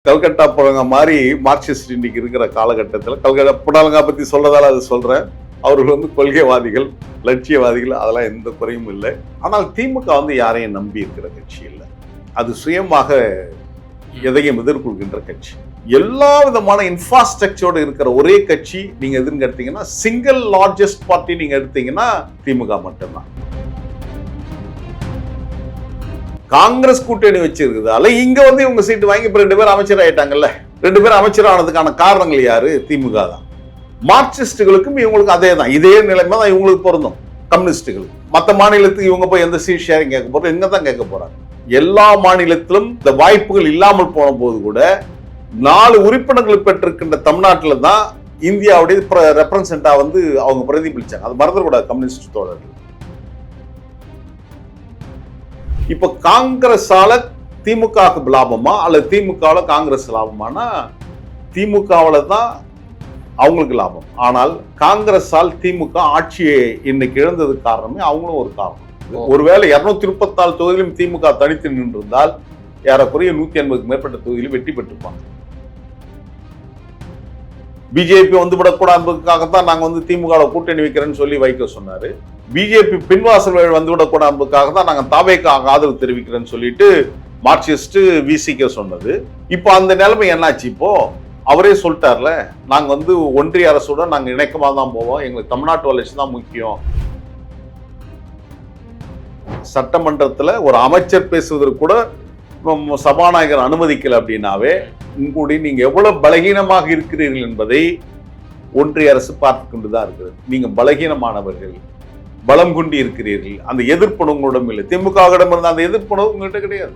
கல்கட்டா புடலங்கா மாதிரி மார்க்சிஸ்ட் இன்னைக்கு இருக்கிற காலகட்டத்தில் கல்கட்டா புடலங்கா பத்தி சொல்றதால அது சொல்றேன். அவர்கள் கொள்கைவாதிகள், லட்சியவாதிகள், அதெல்லாம் எந்த குறையும் இல்லை. ஆனால் திமுக யாரையும் நம்பி இருக்கிற கட்சி இல்லை. அது சுயமாக எதையும் எதிர்கொள்கின்ற கட்சி. எல்லா விதமான இன்ஃப்ராஸ்ட்ரக்சரோடு இருக்கிற ஒரே கட்சி நீங்க எதுன்னு எடுத்தீங்கன்னா, சிங்கிள் லார்ஜஸ்ட் பார்ட்டி நீங்க எடுத்தீங்கன்னா திமுக மட்டும்தான். காங்கிரஸ் கூட்டணி வச்சிருக்குதால இங்க இவங்க சீட்டு வாங்கி இப்ப 2 பேர் அமைச்சர் ஆயிட்டாங்கல்ல. 2 பேர் அமைச்சர் ஆனதுக்கான காரணங்கள் யாரு? திமுக தான். மார்க்சிஸ்டுகளுக்கும் இவங்களுக்கு அதே தான், இதே நிலைமை தான் இவங்களுக்கு பொருந்தும். கம்யூனிஸ்டுகளுக்கு மற்ற மாநிலத்துக்கு இவங்க போய் எந்த சீட் ஷேரிங் கேட்க போறது? இங்க தான் கேட்க போறாங்க. எல்லா மாநிலத்திலும் இந்த வாய்ப்புகள் இல்லாமல் போன போது கூட 4 உறுப்பினர்கள் பெற்றிருக்கின்ற தமிழ்நாட்டில் தான் இந்தியாவுடைய ரெப்ரசன்டா அவங்க பிரதிபலிச்சாங்க. அது மறந்துடக்கூடாது கம்யூனிஸ்ட் தோழர்கள். இப்ப காங்கிரஸால திமுக லாபமா அல்லது திமுக காங்கிரஸ் லாபமானா திமுகவுல தான் அவங்களுக்கு லாபம். ஆனால் காங்கிரஸால் திமுக ஆட்சியை இன்னைக்கு இழந்ததுக்கு காரணமே அவங்களும் ஒரு காரணம். ஒருவேளை 234 தொகுதியிலும் திமுக தனித்து நின்றிருந்தால் ஏறக்குறைய 180க்கு மேற்பட்ட தொகுதியிலும் வெற்றி பெற்றிருப்பாங்க. பிஜேபி விடக்கூடாது என்பதற்காகத்தான் நாங்க திமுக கூட்டணி வைக்கிறேன்னு சொல்லி வைக்க சொன்னாரு. பிஜேபி பின்வாசல் வந்துவிடக்கூடாது என்பதற்காக தான் நாங்க தாவேக்கு ஆதரவு தெரிவிக்கிறேன்னு சொல்லிட்டு மார்க்சிஸ்ட் விசிக சொன்னது. இப்போ அந்த நிலைமை என்னாச்சு? இப்போ அவரே சொல்லிட்டார்ல, நாங்க ஒன்றிய அரசோட நாங்க இணக்கமா தான் போவோம், எங்களுக்கு தமிழ்நாட்டு வளர்ச்சி தான் முக்கியம். சட்டமன்றத்துல ஒரு அமைச்சர் பேசுவதற்கு கூட சபாநாயகர் அனுமதிக்கல அப்படின்னாவே உங்களுடைய நீங்க எவ்வளவு பலகீனமாக இருக்கிறீர்கள் என்பதை ஒன்றிய அரசு பார்த்து கொண்டுதான் இருக்கிறது. நீங்க பலகீனமானவர்கள், பலம் கொண்டு இருக்கிறீர்கள். அந்த எதிர்ப்பு உங்களிடம் இல்லை. திமுகவிடம் இருந்த அந்த எதிர்ப்பு உங்ககிட்ட கிடையாது.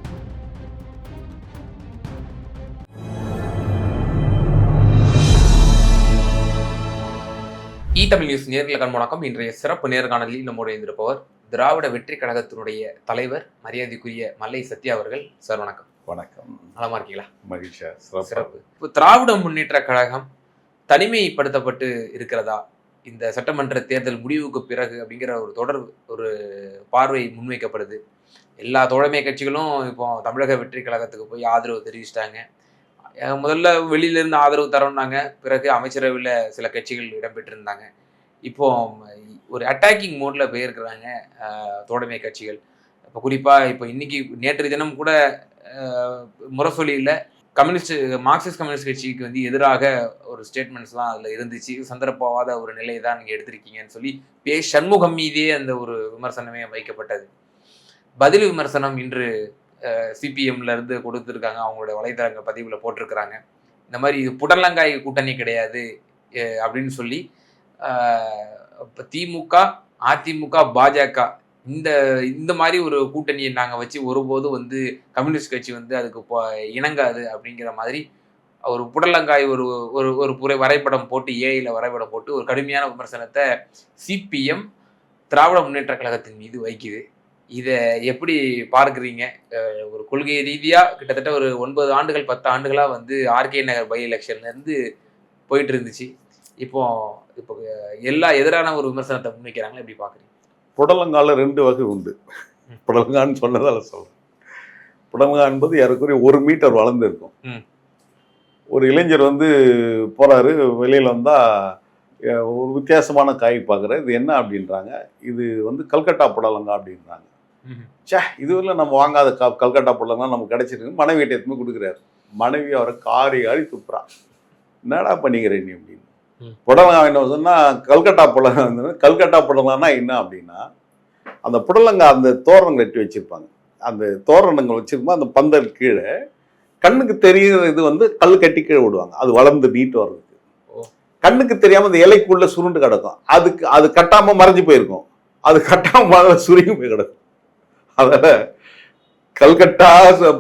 தமிழ் நியூஸ் நேர்களுக்கு வணக்கம். இன்றைய சிறப்பு நேர்காணலில் நம்முடைய இருப்பவர் திராவிட வெற்றி கழகத்தினுடைய தலைவர் மரியாதைக்குரிய மல்லை சத்யா அவர்கள். சார் வணக்கம். வணக்கம். நலமா இருக்கீங்களா? மகிழ்ச்சியா. சிறப்பு. இப்போ திராவிட முன்னேற்ற கழகம் தனிமைப்படுத்தப்பட்டு இருக்கிறதா இந்த சட்டமன்ற தேர்தல் முடிவுக்கு பிறகு அப்படிங்கிற ஒரு பார்வை முன்வைக்கப்படுது. எல்லா தோழமை கட்சிகளும் இப்போ தமிழக வெற்றி கழகத்துக்கு போய் ஆதரவு தெரிவிச்சிட்டாங்க. முதல்ல வெளியிலேருந்து ஆதரவு தரோம்னாங்க, பிறகு அமைச்சரவையில் சில கட்சிகள் இடம்பெற்றிருந்தாங்க. இப்போ ஒரு அட்டாக்கிங் மோடில் போயிருக்கிறாங்க தோழமை கட்சிகள். இப்போ குறிப்பாக இப்போ இன்னைக்கு நேற்று தினம் கூட முரசொலியில் மார்க்சிஸ்ட் கம்யூனிஸ்ட் கட்சிக்கு எதிராக ஒரு ஸ்டேட்மெண்ட்ஸ்லாம் அதில் இருந்துச்சு. சந்தர்ப்பவாத ஒரு நிலையை தான் நீங்கள் எடுத்திருக்கீங்கன்னு சொல்லி சண்முகம் மீதே அந்த ஒரு விமர்சனமே வைக்கப்பட்டது. பதில் விமர்சனம் இன்று சிபிஎம்ல இருந்து கொடுத்துருக்காங்க, அவங்களோட வலைதளங்க பதிவில் போட்டிருக்கிறாங்க. இந்த மாதிரி இது புடலங்காய் கூட்டணி கிடையாது அப்படின்னு சொல்லி திமுக, அதிமுக, பாஜக இந்த மாதிரி ஒரு கூட்டணியை நாங்கள் வச்சு ஒருபோதும் கம்யூனிஸ்ட் கட்சி அதுக்கு இணங்காது அப்படிங்கிற மாதிரி ஒரு புடலங்காய் ஒரு வரைபடம் போட்டு ஏஐல வரைபடம் போட்டு ஒரு கடுமையான விமர்சனத்தை சிபிஎம் திராவிட முன்னேற்ற கழகத்தின் மீது வைக்குது. இதை எப்படி பார்க்குறீங்க? ஒரு கொள்கை ரீதியாக கிட்டத்தட்ட ஒரு 9 ஆண்டுகள் 10 ஆண்டுகளாக ஆர்கே நகர் பை எலெக்ஷன்லேருந்து போயிட்டு இருந்துச்சு. இப்போ எல்லா எதிரான ஒரு விமர்சனத்தை முன்வைக்கிறாங்களா, எப்படி பார்க்குறீங்க? புடலங்கால 2 வகை உண்டு. புடலங்கான்னு சொன்னதால சொல்றேன். புடலங்கா என்பது ஏறக்குறைய 1 மீட்டர் வளர்ந்து இருக்கும். ஒரு இளைஞர் போறாரு, வெளியில வந்தா ஒரு வித்தியாசமான காய் பார்க்குறேன், இது என்ன அப்படின்றாங்க. இது கல்கட்டா புடலங்கா அப்படின்றாங்க. இதுவரை நம்ம வாங்காத கல்கட்டா புடலங்கா நமக்கு கிடைச்சிருக்கு. மனைவி கிட்ட எடுத்துமே கொடுக்குறாரு. மனைவி அவரை காரி துப்புறா. என்னடா பண்ணிக்கிற நீ அப்படின்னு. புடலங்கா என்ன சொன்னா கல்கட்டா புடலங்கா. கல்கட்டா புடலங்கானா என்ன அப்படின்னா, அந்த புடலங்கா அந்த தோரணங்கள் எட்டி வச்சிருப்பாங்க. அந்த தோரணங்கள் வச்சிருக்கும்போது அந்த பந்தல் கீழே கண்ணுக்கு தெரியுற இது கல் கட்டி கீழே விடுவாங்க. அது வளர்ந்து நீட்டு வர்றதுக்கு. கண்ணுக்கு தெரியாம அந்த இலைக்குள்ள சுருண்டு கிடக்கும். அது கட்டாம மறைஞ்சு போயிருக்கும். அது கட்டாம சுருங்கி போய் கிடக்கும். அதனால கல்கட்டா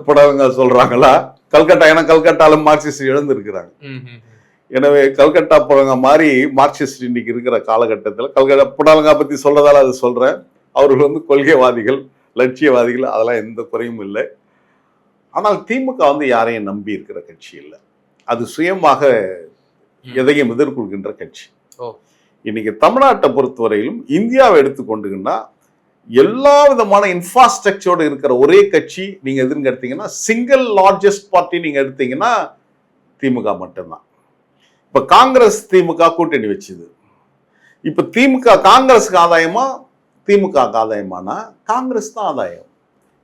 புடலங்கா சொல்றாங்களா? கல்கட்டா, ஏன்னா கல்கட்டால மார்க்சிஸ்ட் இழந்திருக்கிறாங்க. எனவே கல்கட்டா புடலங்கா மாதிரி மார்க்சிஸ்ட் இன்னைக்கு இருக்கிற காலகட்டத்தில் கல்கட்டா புடலங்கா பத்தி சொல்றதால அது சொல்றேன். அவர்கள் கொள்கைவாதிகள், லட்சியவாதிகள், அதெல்லாம் எந்த குறையும் இல்லை. ஆனால் திமுக யாரையும் நம்பி இருக்கிற கட்சி இல்லை. அது சுயமாக எதையும் எதிர்கொள்கின்ற கட்சி. இன்னைக்கு தமிழ்நாட்டை பொறுத்தவரையிலும் இந்தியாவை எடுத்துக்கொண்டுங்கன்னா எல்லா விதமான இன்ஃப்ராஸ்ட்ரக்சரோடு இருக்கிற ஒரே கட்சி நீங்க எதுன்னு எடுத்தீங்கன்னா, சிங்கிள் லார்ஜஸ்ட் பார்ட்டி நீங்க எடுத்தீங்கன்னா திமுக மட்டும்தான். இப்ப காங்கிரஸ் திமுக கூட்டணி வச்சுது. இப்ப திமுக காங்கிரஸுக்கு ஆதாயமா திமுக ஆதாயமானா காங்கிரஸ் தான் ஆதாயம்.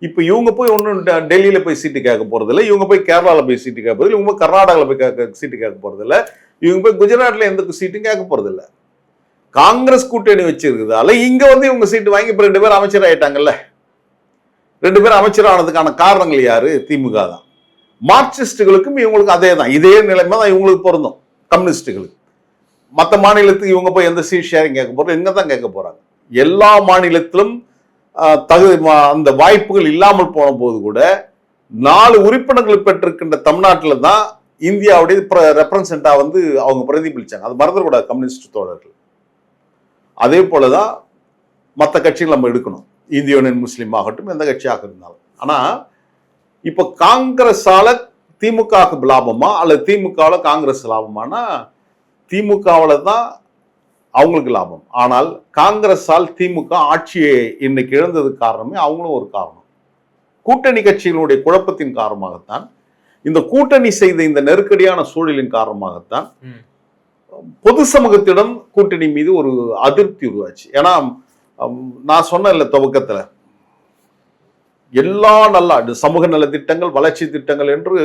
இப்ப இவங்க போய் ஒன்றும் டெல்லியில போய் சீட்டு கேட்க போறதில்லை, இவங்க போய் கேரளாவில் போய் சீட்டு கேட்க போறதில்லை, இவங்க கர்நாடகாவில் போய் சீட்டு கேட்க போறதில்லை, இவங்க போய் குஜராத்ல எந்த சீட்டும் கேட்க போறதில்லை. காங்கிரஸ் கூட்டணி வச்சிருக்குதால இங்க வந்து இவங்க சீட்டு வாங்கி இப்ப 2 பேர் அமைச்சர் ஆயிட்டாங்கல்ல. 2 பேர் அமைச்சர் ஆனதுக்கான காரணங்கள் யாரு? திமுக தான். மார்க்சிஸ்டுகளுக்கும் இவங்களுக்கு அதே தான், இதே நிலைமை தான் இவங்களுக்கு பொருந்தும். கம்யூனிஸ்டுகளுக்கு மற்ற மாநிலத்துக்கு இவங்க போய் எந்த சீட் ஷேரிங் கேட்க போறோம், இங்க தான் கேட்க போறாங்க. எல்லா மாநிலத்திலும் அந்த வாய்ப்புகள் இல்லாமல் போன போது கூட 4 உறுப்பினர்கள் பெற்றிருக்கின்ற தமிழ்நாட்டில் தான் இந்தியாவுடைய ரெப்ரசன்டா வந்து அவங்க பிரதிபலிச்சாங்க. அது மறந்துடக்கூடாது கம்யூனிஸ்ட் தோழர்கள். அதே போலதான் மற்ற கட்சிகள் நம்ம எடுக்கணும், இந்திய யூனியன் முஸ்லீம் ஆகட்டும், எந்த கட்சியாக இருந்தாலும். ஆனா இப்ப காங்கிரஸால திமுகவுக்கு லாபமா அல்லது திமுகவுல காங்கிரஸ் லாபமானா திமுகவுல தான் அவங்களுக்கு லாபம். ஆனால் காங்கிரஸால் திமுக ஆட்சியை இன்னைக்கு இழந்ததுக்கு காரணமே அவங்களும் ஒரு காரணம். கூட்டணி கட்சிகளுடைய குழப்பத்தின் காரணமாகத்தான், இந்த கூட்டணி செய்த இந்த நெருக்கடியான சூழலின் காரணமாகத்தான் பொது சமூகத்திடம் கூட்டணி மீது ஒரு அதிருப்தி உருவாச்சு. ஏன்னா நான் சொன்ன துவக்கத்துல எல்லா நல்ல சமூக நல திட்டங்கள், வளர்ச்சி திட்டங்கள் என்று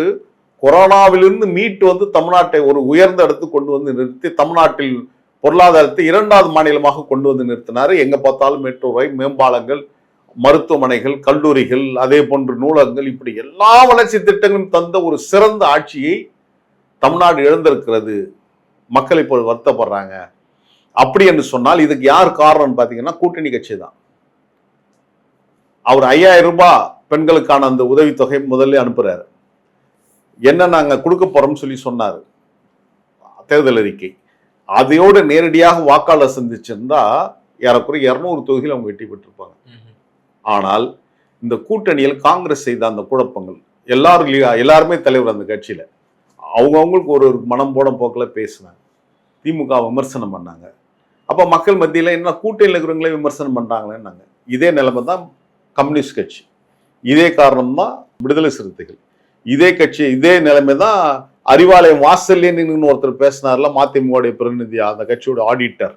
கொரோனாவிலிருந்து மீட்டு வந்து தமிழ்நாட்டை ஒரு உயர்ந்த இடத்துக்கு கொண்டு வந்து நிறுத்தி தமிழ்நாட்டில் பொருளாதாரத்தை 2வது மாநிலமாக கொண்டு வந்து நிறுத்தினாரு. எங்க பார்த்தாலும் மெட்ரோ ரயில், மேம்பாலங்கள், மருத்துவமனைகள், கல்லூரிகள், அதே போன்று நூலகங்கள், இப்படி எல்லா வளர்ச்சி திட்டங்களும் தந்த ஒரு சிறந்த ஆட்சியை தமிழ்நாடு இழந்திருக்கிறது. மக்கள் இப்போ வருத்தப்படுறாங்க. அப்படி என்று சொன்னால் இதுக்கு யார் காரணம் பாத்தீங்கன்னா கூட்டணி கட்சி தான். அவர் 5000 ரூபாய் பெண்களுக்கான அந்த உதவித்தொகை முதல்ல அனுப்புறாரு. என்ன நாங்க கொடுக்க போறோம்னு சொல்லி சொன்னாரு தேர்தல் அறிக்கை. அதையோடு நேரடியாக வாக்காளர் சந்திச்சிருந்தா ஏறக்குறைய 200 தொகுதியில் அவங்க வெற்றி பெற்றிருப்பாங்க. ஆனால் இந்த கூட்டணியில் காங்கிரஸ் செய்த அந்த குழப்பங்கள், எல்லாருமே தலைவர் அந்த கட்சியில அவங்கவுங்களுக்கு ஒரு மனம் போன போக்கில் பேசினாங்க, திமுக விமர்சனம் பண்ணாங்க. அப்ப மக்கள் மத்தியில என்ன கூட்டணியில் இருக்கிறவங்களே விமர்சனம் பண்றாங்களேன்னாங்க. இதே நிலைமை தான் கம்யூனிஸ்ட் கட்சி, இதே காரணம் தான் விடுதலை சிறுத்தைகள், இதே கட்சி, இதே நிலைமை தான் அறிவாலயம் வாசல்லே நின்று ஒருத்தர் பேசினார்ல, மதிமுக பிரதிநிதி, அந்த கட்சியோட ஆடிட்டர்.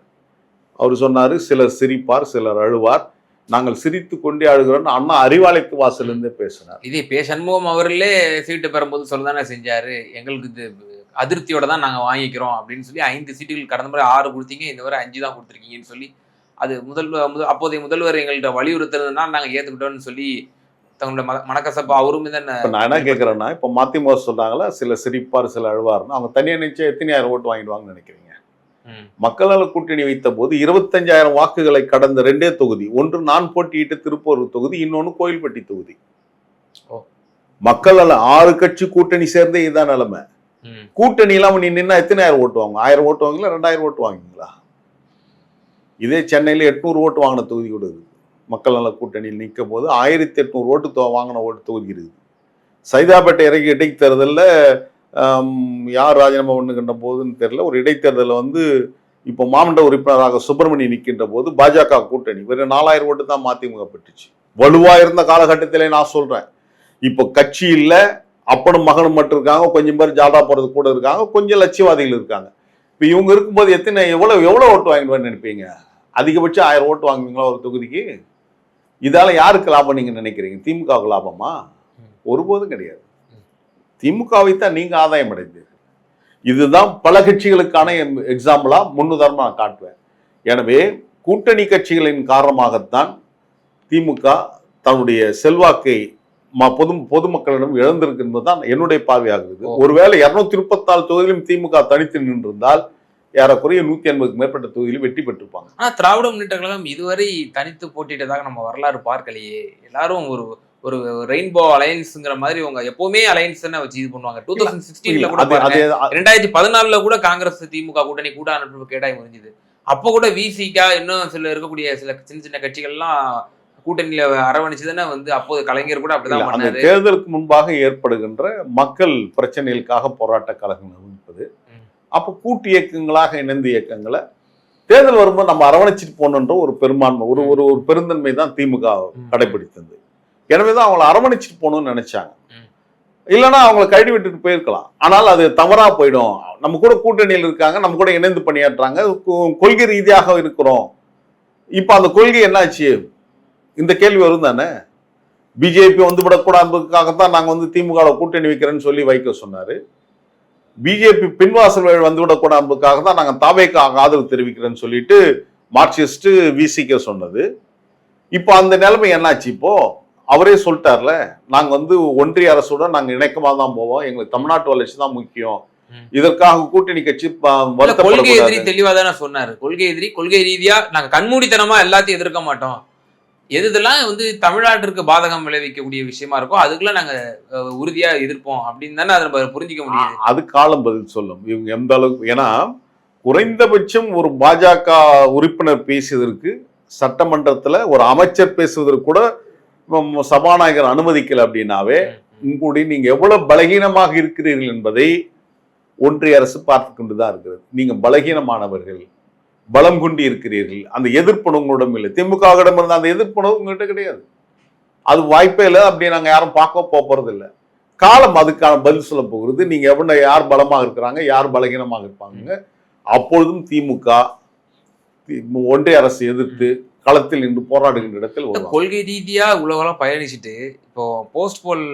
அவர் சொன்னாரு, சிலர் சிரிப்பார், சிலர் அழுவார், நாங்கள் சிரித்து கொண்டே அழுகிறோம். அண்ணா அறிவாலயத்து வாசல் இருந்தே பேசினார். இதே பே சண்முகம் அவர்களே சீட்டு பெறும்போது சொல்லதானே செஞ்சாரு, எங்களுக்கு இது அதிருப்தியோட தான் நாங்க வாங்கிக்கிறோம் அப்படின்னு சொல்லி 5 சீட்டுகள் கடந்த முறை 6 கொடுத்தீங்க, இந்த முறை 5 தான் கொடுத்துருக்கீங்கன்னு சொல்லி அது அப்போதைய முதல்வர் எங்கள்கிட்ட வலியுறுத்துறதுனா நாங்க ஏத்துக்கிட்டோம்னு சொல்லி தங்களுடைய மனக்கசப்பா அவரும் நான் என்ன கேட்கறேன்னா, இப்ப மதிமுக சொல்றாங்களா சில சிரிப்பார் சில அழுவார்னு, அவங்க தனியா நிச்சயம் எத்தனை ஆயிரம் ஓட்டு வாங்கிடுவாங்கன்னு நினைக்கிறீங்க? மக்கள் நல கூட்டணி வைத்த போது 25,000 வாக்குகளை கடந்த 2 தொகுதி, ஒன்று நான் போட்டியிட்ட திருப்பூர் தொகுதி, இன்னொன்னு கோயில்பட்டி தொகுதி. மக்கள் நல 6 கட்சி கூட்டணி சேர்ந்தே இதுதான் நிலைமை. கூட்டணி இல்லாம நீ நின்னா எத்தனை ஆயிரம் ஓட்டு வாங்க? 1000 ஓட்டு வாங்கல, 2000 ஓட்டு வாங்குவீங்களா? இதே சென்னையில 800 ஓட்டு வாங்கின தொகுதி கூட இருக்கு. மக்கள் நல கூட்டணியில் நிற்கும் போது 1800 ஓட்டு வாங்கின ஓட்டு தொகுதி இருக்குது. சைதாப்பேட்டை இடைத்தேர்தலில் யார் ராஜினாமா பண்ணுகின்ற போதுன்னு தெரியல, ஒரு இடைத்தேர்தலில் வந்து இப்போ மாமன்ற உறுப்பினராக சுப்பிரமணி நிற்கின்ற போது பாஜக கூட்டணி வெறும் 4000 ஓட்டு தான் மதிமுக பெற்றுச்சு. வலுவா இருந்த காலகட்டத்திலே நான் சொல்றேன். இப்போ கட்சி இல்லை, அப்பனும் மகனும் மட்டும் இருக்காங்க, கொஞ்சம் பேர் ஜாடா போறது கூட இருக்காங்க, கொஞ்சம் லட்சியவாதிகள் இருக்காங்க. இப்போ இவங்க இருக்கும்போது எவ்வளவு ஓட்டு வாங்கிடுவான்னு நினைப்பீங்க? அதிகபட்சம் 1000 ஓட்டு வாங்குவீங்களா ஒரு தொகுதிக்கு? இதால யாருக்கு லாபம் நீங்க நினைக்கிறீங்க? திமுகவுக்கு லாபமா? ஒருபோதும் கிடையாது. திமுகவை தான் நீங்க ஆதாயம் அடைந்தீர்கள். இதுதான் பல கட்சிகளுக்கான எக்ஸாம்பிளா முன்னுதாரணமா நான் காட்டுவேன். எனவே கூட்டணி கட்சிகளின் காரணமாகத்தான் திமுக தன்னுடைய செல்வாக்கை பொதுமக்களிடம் இழந்திருக்கு என்பதுதான் என்னுடைய பார்வையாகிறது. ஒருவேளை 234 தொகுதியிலும் திமுக தனித்து நின்றிருந்தால் ஏறக்குறைய 180க்கு மேற்பட்ட தொகுதியில் வெற்றி பெற்றிருப்பாங்க. ஆனா திராவிட முன்னேற்ற கழகம் இதுவரை தனித்து போட்டிட்டதாக நம்ம வரலாறு பார்க்கலையே. எல்லாரும் ஒரு ஒரு ரெயின்போ அலையன்ஸ்ங்கிற மாதிரி அவங்க எப்பவுமே அலையன்ஸ் வச்சு இது பண்ணுவாங்க. 2016 கூட 2014 கூட காங்கிரஸ் திமுக கூட்டணி கூட அனுப்ப கேட்டாய் முடிஞ்சது. அப்ப கூட விசிகா இன்னும் சில இருக்கக்கூடிய சில சின்ன சின்ன கட்சிகள்லாம் கூட்டணியில அரவணைச்சு தானே வந்து அப்போது கலைஞர் கூட அப்படிதான் பண்ணாரு. தேர்தலுக்கு முன்பாக ஏற்படுகின்ற மக்கள் பிரச்சனைகளுக்காக போராட்ட கழகங்கள் அமைப்பது, அப்போ கூட்டு இயக்கங்களாக இணைந்த இயக்கங்களை தேர்தல் வரும்போது நம்ம அரவணைச்சிட்டு போகணுன்ற ஒரு பெரும்பான்மை, ஒரு ஒரு பெருந்தன்மை தான் திமுக கடைபிடித்தது. எனவேதான் அவங்களை அரவணைச்சிட்டு போகணும்னு நினைச்சாங்க. இல்லைன்னா அவங்களை கழட்டி விட்டுட்டு போயிருக்கலாம். ஆனால் அது தவறா போயிடும். நம்ம கூட கூட்டணியில் இருக்காங்க, நம்ம கூட இணைந்து பணியாற்றுறாங்க, கொள்கை ரீதியாக இருக்கிறோம். இப்ப அந்த கொள்கை என்னாச்சு? இந்த கேள்வி வரும் தானே. பிஜேபி வந்து விடக்கூடாதுக்காகத்தான் நாங்க வந்து திமுக கூட்டணி வைக்கிறேன்னு சொல்லி வைக்க சொன்னாரு. பிஜேபி பின்வாசல் வழி வந்து விடக்கூடாதுக்காக தான் நாங்க தாவேக்கு ஆதரவு தெரிவிக்கிறேன்னு சொல்லிட்டு மார்க்சிஸ்ட் விசிக சொன்னது. இப்போ அந்த நிலைமை என்னாச்சு? இப்போ அவரே சொல்லிட்டார்ல, நாங்க வந்து ஒன்றிய அரசோட நாங்க இணக்கமா தான் போவோம், எங்களுக்கு தமிழ்நாட்டு வளர்ச்சி தான் முக்கியம், இதற்காக கூட்டணி கட்சி கொள்கை எதிரி தெளிவா தானே சொன்னாரு. கொள்கை எதிரி, கொள்கை ரீதியா நாங்க கண்மூடித்தனமா எல்லாத்தையும் எதிர்க்க மாட்டோம், எதுதெல்லாம் வந்து தமிழ்நாட்டிற்கு பாதகம் விளைவிக்கக்கூடிய விஷயமா இருக்கும் அதுக்குள்ள நாங்க உறுதியா எதிர்ப்போம் அப்படின்னு தானே அதை புரிஞ்சிக்க முடியாது. அது காலம் பதில் சொல்லும் இவங்க எந்த அளவுக்கு. ஏன்னா குறைந்தபட்சம் ஒரு பாஜக உறுப்பினர் பேசியதற்கு சட்டமன்றத்துல ஒரு அமைச்சர் பேசுவதற்கு கூட சபாநாயகர் அனுமதிக்கல அப்படின்னாவே உங்களுடைய நீங்க எவ்வளவு பலகீனமாக இருக்கிறீர்கள் என்பதை ஒன்றிய அரசு பார்த்து கொண்டுதான் இருக்கிறது. நீங்க பலகீனமானவர்கள், பலம் கொண்டு இருக்கிறீர்கள், அந்த எதிர்ப்பு உங்களிடம் இல்லை. திமுகவிடம் இருந்த அந்த எதிர்ப்பு உங்ககிட்ட கிடையாது. அது வாய்ப்பே இல்லை. அப்படி நாங்க யாரும் பார்க்க போறது இல்லை. காலம் அதுக்கான பதில் சொல்ல போகிறது. நீங்க எவ்வளவு யார் பலமாக இருக்கிறாங்க, யார் பலகீனமாக இருப்பாங்க. அப்பொழுதும் திமுக ஒன்றிய அரசு எதிர்த்து களத்தில் நின்று போராடுகின்ற இடத்தில் கொள்கை ரீதியா உலகம் பயணிச்சுட்டு இப்போ போஸ்ட் போல்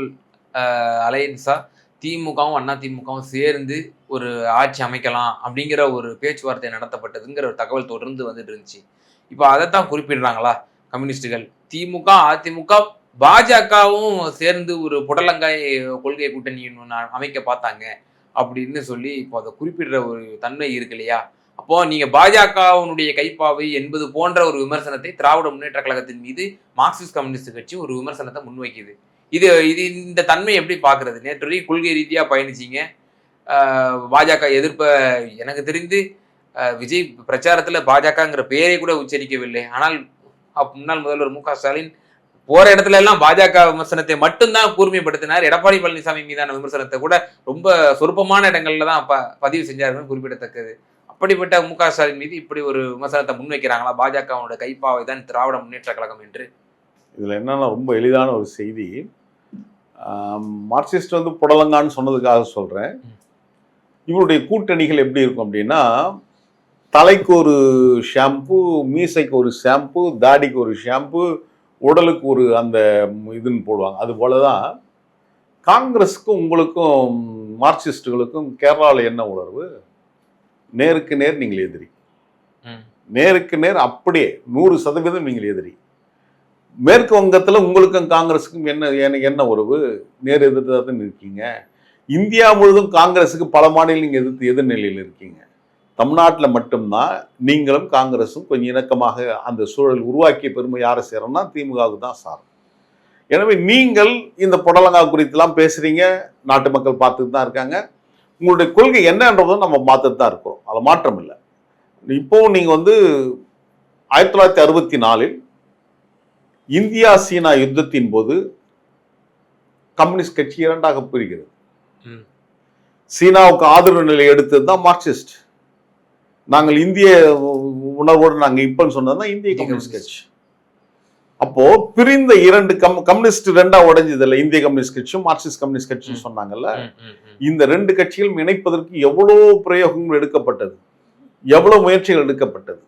அலையன்ஸா திமுகவும் அண்ணா திமுகவும் சேர்ந்து ஒரு ஆட்சி அமைக்கலாம் அப்படிங்கிற ஒரு பேச்சுவார்த்தை நடத்தப்பட்டதுங்கிற ஒரு தகவல் தொடர்ந்து வந்துட்டு இருந்துச்சு. இப்போ அதைத்தான் குறிப்பிடுறாங்களா கம்யூனிஸ்டுகள்? திமுக அதிமுக பாஜகவும் சேர்ந்து ஒரு புடலங்காய் கொள்கை கூட்டணி அமைக்க பார்த்தாங்க அப்படின்னு சொல்லி இப்போ அதை குறிப்பிடுற ஒரு தன்மை இருக்கு இல்லையா? அப்போ நீங்க பாஜகவுடைய கைப்பாவை என்பது போன்ற ஒரு விமர்சனத்தை திராவிட முன்னேற்ற கழகத்தின் மீது மார்க்சிஸ்ட் கம்யூனிஸ்ட் கட்சி ஒரு விமர்சனத்தை முன்வைக்குது. இது இந்த தன்மை எப்படி பாக்குறது? நேற்று கொள்கை ரீதியா பயணிச்சீங்க, பாஜக எதிர்ப்ப எனக்கு தெரிந்து விஜய் பிரச்சாரத்துல பாஜகங்கிற பெயரை கூட உச்சரிக்கவில்லை. ஆனால் முன்னாள் முதல்வர் மு.க. ஸ்டாலின் போற இடத்துல எல்லாம் பாஜக விமர்சனத்தை மட்டும்தான் கூர்மைப்படுத்தினார். எடப்பாடி பழனிசாமி மீதான விமர்சனத்தை கூட ரொம்ப சொற்பமான இடங்கள்ல தான் பதிவு செஞ்சாருன்னு குறிப்பிடத்தக்கது. அப்படிப்பட்ட மு.க. ஸ்டாலின் மீது இப்படி ஒரு விமர்சனத்தை முன்வைக்கிறாங்களா பாஜகவோட கைப்பாவை தான் திராவிட முன்னேற்ற கழகம் என்று? இதுல என்னன்னா ரொம்ப எளிதான ஒரு செய்தி. மார்க்சிஸ்ட் வந்து புடலங்கான்னு சொன்னதுக்காக சொல்றேன். இவருடைய கூட்டணிகள் எப்படி இருக்கும் அப்படின்னா, தலைக்கு ஒரு ஷாம்பு, மீசைக்கு ஒரு ஷாம்பு, தாடிக்கு ஒரு ஷாம்பு, உடலுக்கு ஒரு அந்த இதுன்னு போடுவாங்க. அது போலதான் காங்கிரஸுக்கும் உங்களுக்கும் மார்க்சிஸ்டுகளுக்கும் கேரளாவில் என்ன உணர்வு? நேருக்கு நேர் நீங்கள் எதிரி, நேருக்கு நேர் அப்படியே 100% நீங்கள் எதிரி. மேற்கு வங்கத்தில் உங்களுக்கும் காங்கிரஸுக்கும் என்ன உறவு? நேர் எதிர்த்து இருக்கீங்க. இந்தியா முழுவதும் காங்கிரஸுக்கு பல மாநிலம் நீங்க எதிர்நிலையில் இருக்கீங்க. தமிழ்நாட்டில் மட்டும்தான் நீங்களும் காங்கிரஸும் கொஞ்சம் இணக்கமாக அந்த சூழல் உருவாக்கிய பெருமை யாரை சேரணும்னா திமுகவுக்கு தான் சாரும். எனவே நீங்கள் இந்த புடலங்கா குறித்துலாம் பேசுறீங்க, நாட்டு மக்கள் பார்த்துட்டு தான் இருக்காங்க. உங்களுடைய கொள்கை என்னன்றதும் நம்ம பார்த்துட்டு தான் இருக்கிறோம், அதில் மாற்றம் இல்லை. இப்போ நீங்க வந்து 1964 இந்தியா சீனா யுத்தத்தின் போது கம்யூனிஸ்ட் கட்சி இரண்டாக பிரிகிறது. சீனாவுக்கு ஆதரவு நிலை எடுத்தது தான் மார்க்சிஸ்ட். நாங்கள் இந்திய உணர்வோடு நாங்கள் இப்பன்னு சொன்னதுதான் இந்திய கம்யூனிஸ்ட் கட்சி. அப்போ பிரிந்த இரண்டு கம்யூனிஸ்ட் ரெண்டா உடைஞ்சது இல்லை, இந்திய கம்யூனிஸ்ட் கட்சியும் மார்க்சிஸ்ட் கம்யூனிஸ்ட் கட்சியும் சொன்னாங்கல்ல. இந்த ரெண்டு கட்சிகளும் இணைப்பதற்கு எவ்வளவு பிரயோகங்கள் எடுக்கப்பட்டது, எவ்வளவு முயற்சிகள் எடுக்கப்பட்டது.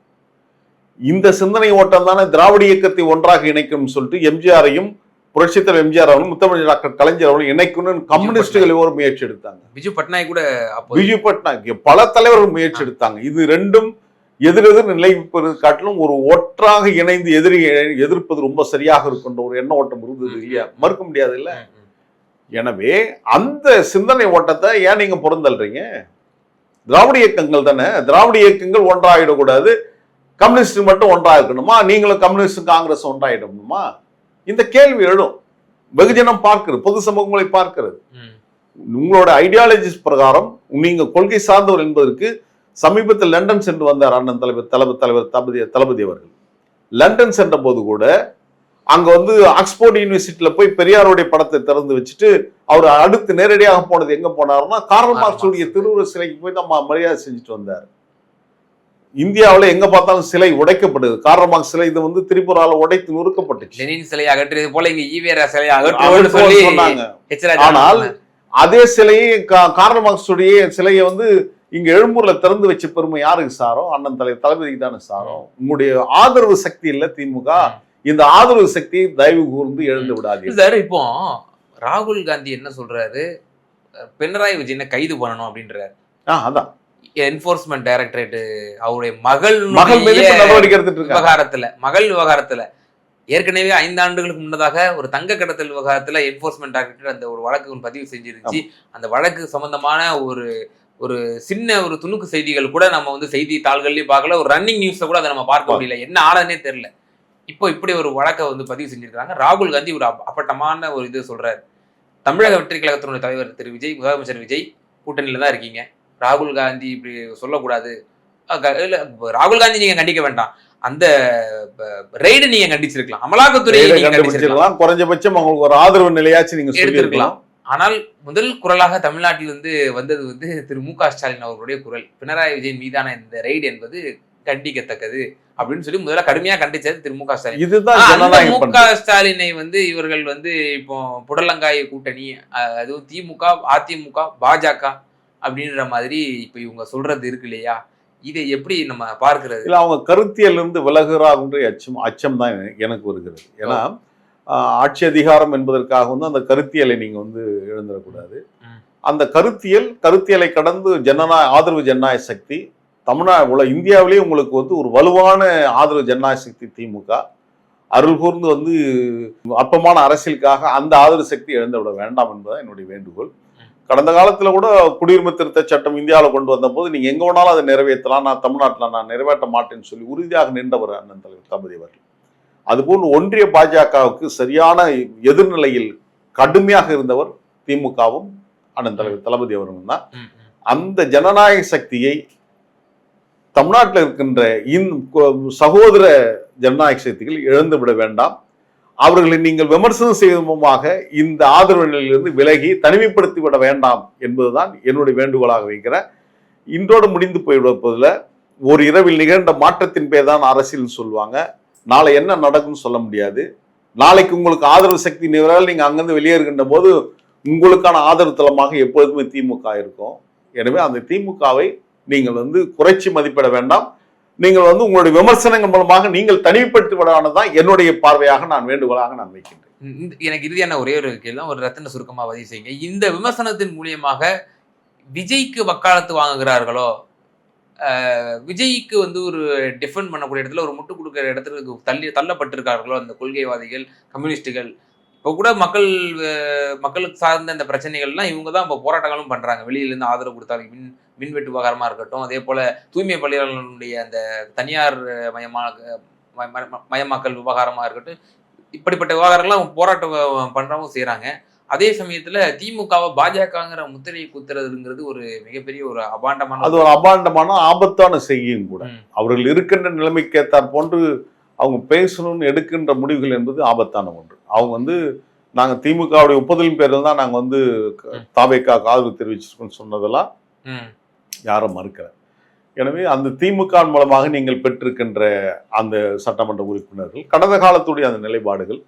இந்த சிந்தனை ஓட்டம் தானே திராவிட இயக்கத்தை ஒன்றாக இணைக்கும் சொல்லிட்டு எம்ஜிஆரையும் புரட்சித்தலைவர் எம்ஜிஆர் அவர்களும் முத்தமிழ் டாக்டர் கலைஞர் அவர்களும் இணைக்கணும்னு கம்யூனிஸ்டுகள் ஒரு முயற்சி எடுத்தாங்க. பிஜு பட்நாயக் கூட, பிஜு பட்நாயக் பல தலைவர்கள் முயற்சி எடுத்தாங்க. இது ரெண்டும் எதிரெதிர் நிலை காட்டிலும் ஒரு ஒற்றாக இணைந்து எதிர்ப்பது ரொம்ப சரியாக இருக்கின்ற ஒரு எண்ண ஓட்டம் இருந்தது இல்லையா, மறுக்க முடியாது இல்ல. எனவே அந்த சிந்தனை ஓட்டத்தை ஏன் நீங்க புறந்தல்றீங்க? திராவிட இயக்கங்கள் தானே, திராவிட இயக்கங்கள் ஒன்றாயிடக்கூடாது, கம்யூனிஸ்ட் மட்டும் ஒன்றாக இருக்கணுமா, நீங்களும் கம்யூனிஸ்ட் காங்கிரஸ் ஒன்றாயிடணுமா? இந்த கேள்வி எழும். வெகுஜனம் பார்க்கிறது, பொது சமூகங்களை பார்க்கிறது. உங்களோட ஐடியாலஜிஸ் பிரகாரம் நீங்க கொள்கை சார்ந்தவர் என்பதற்கு சமீபத்தில் லண்டன் சென்று வந்தார் அண்ணன் தலைவர் தளபதி அவர்கள். லண்டன் சென்ற போது கூட அங்க வந்து ஆக்ஸ்போர்ட் யூனிவர்சிட்டியில போய் பெரியாருடைய படத்தை திறந்து வச்சுட்டு அவர் அடுத்து நேரடியாக போனது எங்க போனாருன்னா கார்ல் மார்க்ஸுடைய திருவுருவ சிலைக்கு போய் நம்ம மரியாதை செஞ்சுட்டு வந்தார். இந்தியாவில் எங்க பார்த்தாலும் சிலை உடைக்கப்படுது. கார்ல் மார்க்ஸ் சிலை இது வந்து திரிபுரால உடைத்து நொறுக்கப்பட்டுச்சு. லெனின் சிலை அகற்றியது போல இங்க ஈவேரா சிலை அகற்றுவோம்னு சொல்லி சொன்னாங்க. ஆனால் அதே சிலையை கார்ல் மார்க்ஸுடைய சிலையை வந்து இங்க எழும்பூர்ல திறந்து வச்ச பெருமை யாருக்கு சாரோ? அண்ணன் தளபதிக்கு தானே சாரோ? உங்களுடைய ஆதரவு சக்தி இல்ல திமுக, இந்த ஆதரவு சக்தியை தயவு கூர்ந்து எழுந்து விடாது சார். இப்போ ராகுல் காந்தி என்ன சொல்றாரு, பினராயி விஜயனை கைது பண்ணணும் அப்படின்றாரு. அதான் என்போர்ஸ்மெண்ட் டைரக்டரேட் அவருடைய மகள் விவகாரத்துல ஏற்கனவே 5 ஆண்டுகளுக்கு முன்னதாக ஒரு தங்க கடத்தல் விவகாரத்துல என்போர்ஸ்மெண்ட் டைரக்டரேட் அந்த ஒரு வழக்கு பதிவு செஞ்சிருந்துச்சு. அந்த வழக்கு சம்பந்தமான ஒரு சின்ன ஒரு துணுக்கு செய்திகள் கூட நம்ம வந்து செய்தி தாள்கள்லயும் பார்க்கல, ஒரு ரன்னிங் நியூஸ்ல கூட அதை நம்ம பார்க்க முடியல, என்ன ஆனதுன்னே தெரியல. இப்போ இப்படி ஒரு வழக்கை வந்து பதிவு செஞ்சிருக்காங்க. ராகுல் காந்தி ஒரு அப்பட்டமான ஒரு இது சொல்றாரு. தமிழக வெற்றி கழகத்தினுடைய தலைவர் திரு விஜய், முதலமைச்சர் விஜய் கூட்டணியில தான் இருக்கீங்க, ராகுல் காந்தி இப்படி சொல்லக்கூடாது. ராகுல் காந்தி நீங்க கண்டிக்க வேண்டாம், அந்த ரெய்டு நீங்க கண்டிச்சிருக்கலாம், அமலாக்கத்துறையை கண்டிச்சிருக்கலாம், குறைஞ்சபட்சம் அவங்களுக்கு ஒரு ஆதரவு நிலையாச்சும் நீங்க எடுத்திருக்கலாம். ஆனால் முதல் குரலாக தமிழ்நாட்டிலிருந்து வந்தது வந்து திரு மு க ஸ்டாலின் அவர்களுடைய குரல். பினராயி விஜயன் மீதான இந்த ரெய்டு என்பது கண்டிக்கத்தக்கது அப்படின்னு சொல்லி முதல்ல கடுமையா கண்டிச்சது திரு மு க ஸ்டாலின். இதுதான் மு க ஸ்டாலினை வந்து இவர்கள் வந்து இப்போ புடலங்காய் கூட்டணி, அதுவும் திமுக, அதிமுக, பாஜக அப்படின்ற மாதிரி இப்ப இவங்க சொல்றது இருக்கு இல்லையா, இதை எப்படி நம்ம பார்க்கிறது? இல்ல, அவங்க கருத்தியல் இருந்து விலகுறாங்கன்ற அச்சம் தான் எனக்கு வருகிறது. ஏன்னா ஆட்சி அதிகாரம் என்பதற்காக வந்து அந்த கருத்தியலை நீங்க வந்து எழுந்துடக்கூடாது. அந்த கருத்தியலை கடந்து ஆதரவு ஜனநாயக சக்தி இந்தியாவிலேயே உங்களுக்கு வந்து ஒரு வலுவான ஆதரவு ஜனநாயக சக்தி திமுக. அருள் கூர்ந்து வந்து அற்பமான அரசியலுக்காக அந்த ஆதரவு சக்தி இழந்து விட வேண்டாம் என்பதுதான் என்னுடைய வேண்டுகோள். கடந்த காலத்துல கூட குடியுரிமை திருத்த சட்டம் இந்தியாவில் கொண்டு வந்த போது நீங்க எங்க வேணாலும் அதை நிறைவேற்றலாம், நான் தமிழ்நாட்டில் நான் நிறைவேற்ற மாட்டேன்னு சொல்லி உறுதியாக நின்றவர் அண்ணன் தலைவர் தளபதி அவர்கள். அதுபோல் ஒன்றிய பாஜகவுக்கு சரியான எதிர்நிலையில் கடுமையாக இருந்தவர் திமுகவும் அண்ணன் தலைவர் தளபதி அவர்கள் தான். அந்த ஜனநாயக சக்தியை தமிழ்நாட்டில் இருக்கின்ற சகோதர ஜனநாயக சக்திகள் இழந்து விட வேண்டாம். அவர்களை நீங்கள் விமர்சனம் செய்வதாக இந்த ஆதரவு நிலையிலிருந்து விலகி தனிமைப்படுத்தி விட வேண்டாம் என்பதுதான் என்னுடைய வேண்டுகோளாக வைக்கிறேன். இன்றோடு முடிந்து போய்விடுவதில் ஒரு இரவில் நிகழ்ந்த மாற்றத்தின் பேர் தான் அரசியல் சொல்லுவாங்க. நாளை என்ன நடக்கும்னு சொல்ல முடியாது. நாளைக்கு உங்களுக்கு ஆதரவு சக்தி நிவரால் நீங்க அங்கிருந்து வெளியேறுகின்ற போது உங்களுக்கான ஆதரவு தளமாக எப்போதுமே திமுக இருக்கும். எனவே அந்த திமுகவை நீங்கள் வந்து குறைச்சி மதிப்பிட வேண்டாம். நீங்கள் வந்து உங்களுடைய விமர்சனங்கள் மூலமாக நீங்கள் தனிமைப்படுத்தி விடானதான் என்னுடைய பார்வையாக நான் வேண்டுகோளாக நான் வைக்கின்றேன். எனக்கு இறுதியான ஒரே ஒரு கேள்வி, ஒரு ரத்தின சுருக்கமா பதிவு செய்யுங்க. இந்த விமர்சனத்தின் மூலியமாக விஜய்க்கு வக்காலத்து வாங்குகிறார்களோ, விஜய்க்கு வந்து ஒரு டிஃபெண்ட் பண்ணக்கூடிய இடத்துல ஒரு முட்டு கொடுக்கிற இடத்துல தள்ளப்பட்டிருக்கார்களோ அந்த கொள்கைவாதிகள், கம்யூனிஸ்டுகள்? இப்போ கூட மக்களுக்கு சார்ந்த இந்த பிரச்சனைகள்லாம் இவங்க தான் இப்போ போராட்டங்களும் பண்றாங்க. வெளியிலேருந்து ஆதரவு கொடுத்தாங்க, மின்வெட்டு விவகாரமா இருக்கட்டும், அதே போல தூய்மை பள்ளிகளுடைய அந்த தனியார் மயமாக்கல் விவகாரமா இருக்கட்டும், இப்படிப்பட்ட விவகாரங்கள்லாம் போராட்டம் பண்றவங்க செய்யறாங்க. அதே சமயத்துல திமுகவை பாஜகங்கிற முத்திரையை குத்துறதுங்கிறது ஒரு மிகப்பெரிய ஒரு அபாண்டமான ஆபத்தான செய்தியும் கூட. அவர்கள் இருக்கின்ற நிலைமைக்கு ஏற்றாற் போன்று அவங்க பேசணும்னு எடுக்கின்ற முடிவுகள் என்பது ஆபத்தான ஒன்று. அவங்க வந்து நாங்க திமுகவுடைய ஒப்புதலின் பேரில் தான் நாங்க வந்து தாவேக்காவுக்கு ஆதரவு தெரிவிச்சிருக்கோம்னு சொன்னதெல்லாம் யாரும் மறுக்கல. எனவே அந்த திமுக மூலமாக நீங்கள் பெற்றிருக்கின்ற அந்த சட்டமன்ற உறுப்பினர்கள் கடந்த காலத்துடைய அந்த நிலைப்பாடுகள்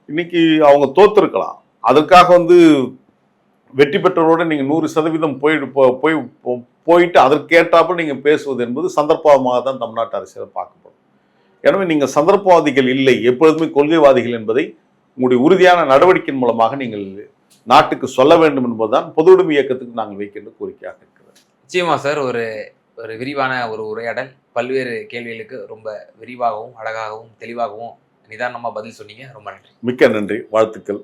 இன்னைக்கு அவங்க தோத்திருக்கலாம். அதற்காக வந்து வெற்றி பெற்றவரோட நீங்க 100% போயிட்டு அதற்கேற்றாப்புல நீங்க பேசுவது என்பது சந்தர்ப்பமாக தான் தமிழ்நாட்டு அரசியல் பார்க்கப்படும். எனவே நீங்க சந்தர்ப்பவாதிகள் இல்லை, எப்பொழுதுமே கொள்கைவாதிகள் என்பதை உங்களுடைய உறுதியான நடவடிக்கையின் மூலமாக நீங்கள் நாட்டுக்கு சொல்ல வேண்டும் என்பதுதான் பொது உடைமை இயக்கத்துக்கு நாங்கள் வைக்கின்ற கோரிக்கையாக இருக்கிறது. நிச்சயமா சார், ஒரு விரிவான ஒரு உரையாடல், பல்வேறு கேள்விகளுக்கு ரொம்ப விரிவாகவும் அழகாகவும் தெளிவாகவும் நிதானமா பதில் சொன்னீங்க. ரொம்ப நன்றி. மிக்க நன்றி, வாழ்த்துக்கள்.